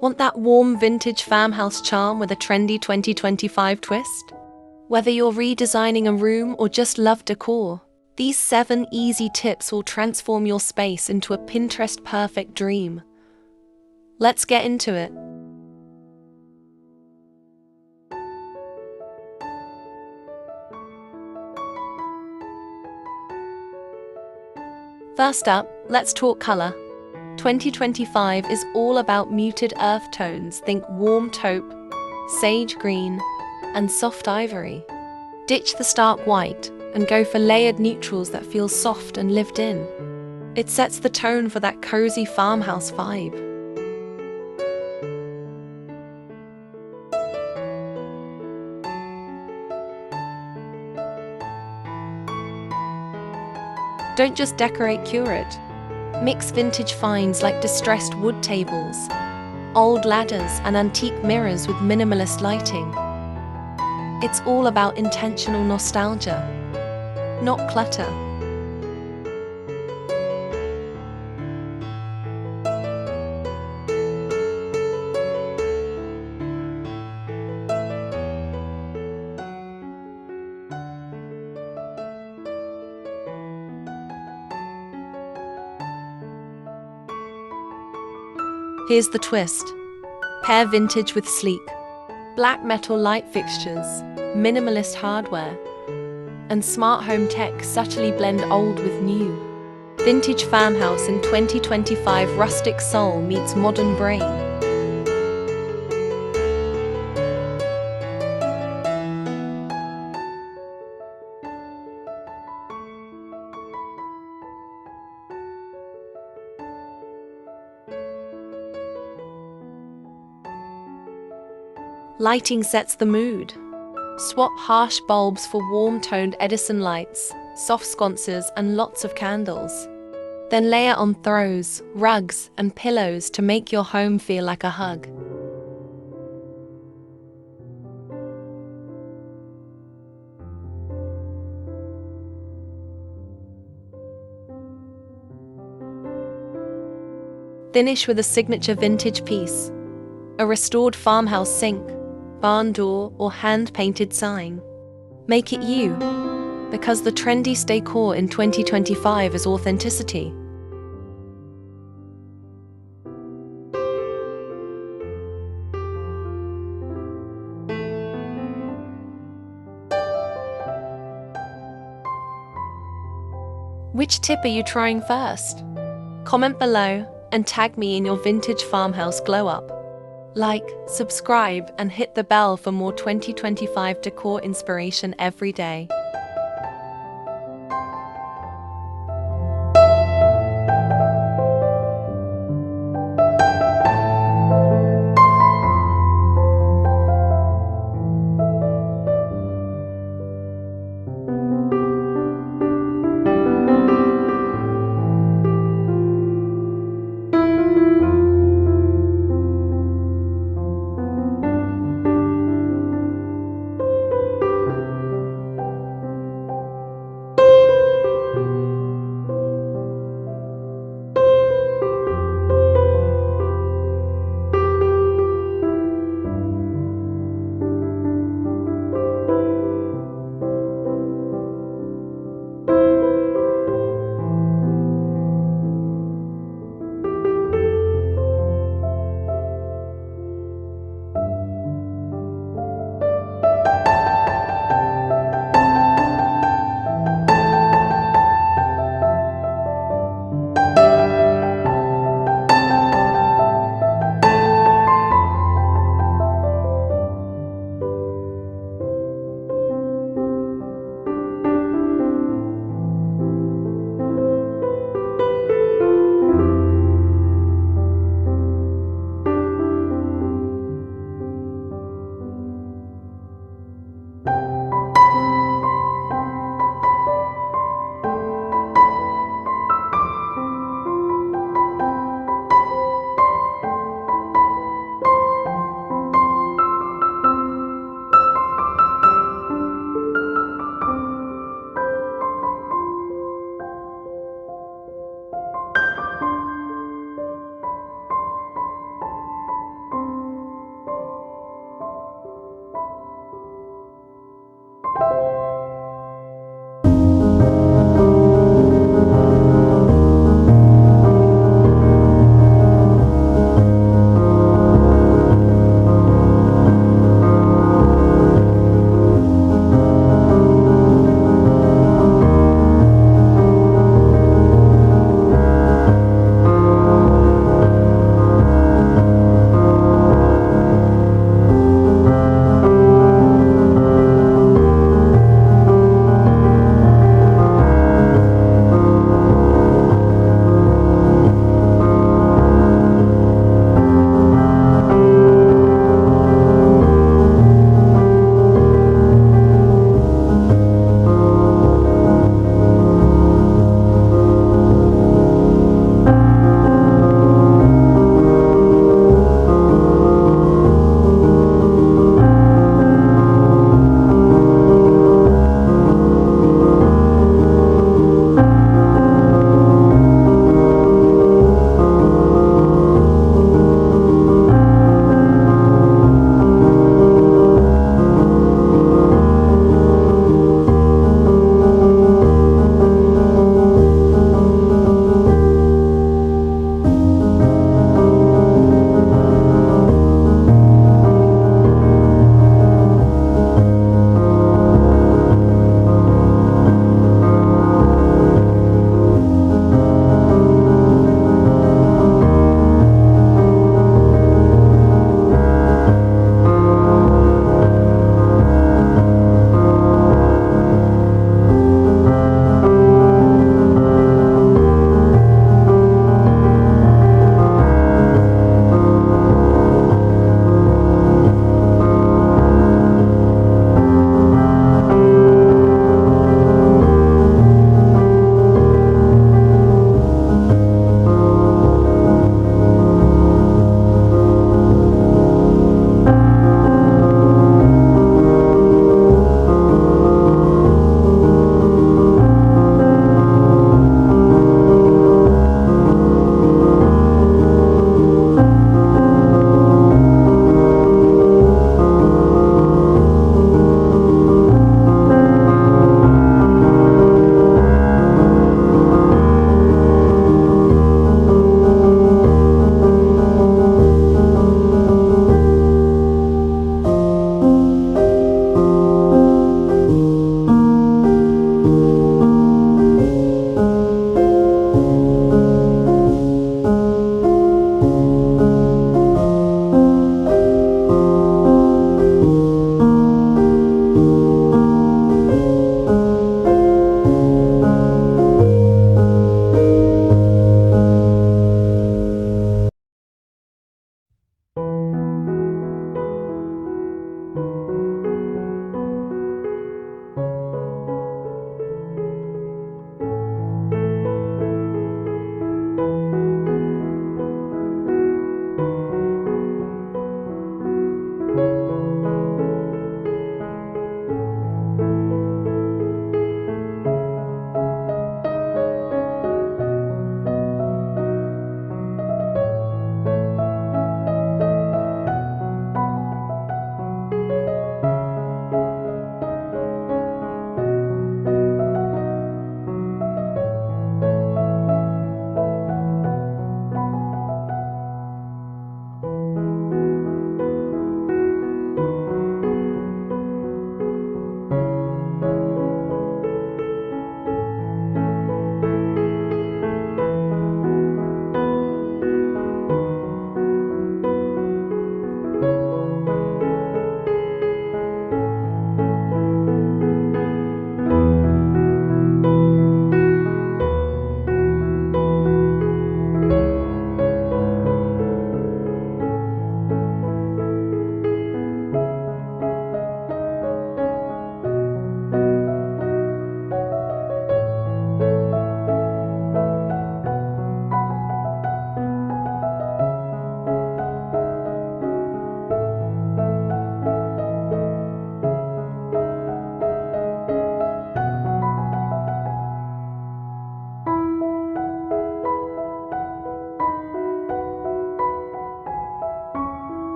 Want that warm vintage farmhouse charm with a trendy 2025 twist? Whether you're redesigning a room or just love decor, these 7 easy tips will transform your space into a Pinterest-perfect dream. Let's get into it. First up, let's talk color. 2025 is all about muted earth tones. Think warm taupe, sage green, and soft ivory. Ditch the stark white and go for layered neutrals that feel soft and lived in. It sets the tone for that cozy farmhouse vibe. Don't just decorate, curate. Mix vintage finds like distressed wood tables, old ladders, and antique mirrors with minimalist lighting. It's all about intentional nostalgia, not clutter. Here's the twist. Pair vintage with sleek. Black metal light fixtures, minimalist hardware, and smart home tech subtly blend old with new. Vintage farmhouse in 2025, rustic soul meets modern brain. Lighting sets the mood. Swap harsh bulbs for warm-toned Edison lights, soft sconces, and lots of candles. Then layer on throws, rugs, and pillows to make your home feel like a hug. Finish with a signature vintage piece, a restored farmhouse sink, barn door, or hand-painted sign. Make it you, because the trendy decor in 2025 is authenticity. Which tip are you trying first? Comment below and tag me in your vintage farmhouse glow-up. Like, subscribe, and hit the bell for more 2025 decor inspiration every day.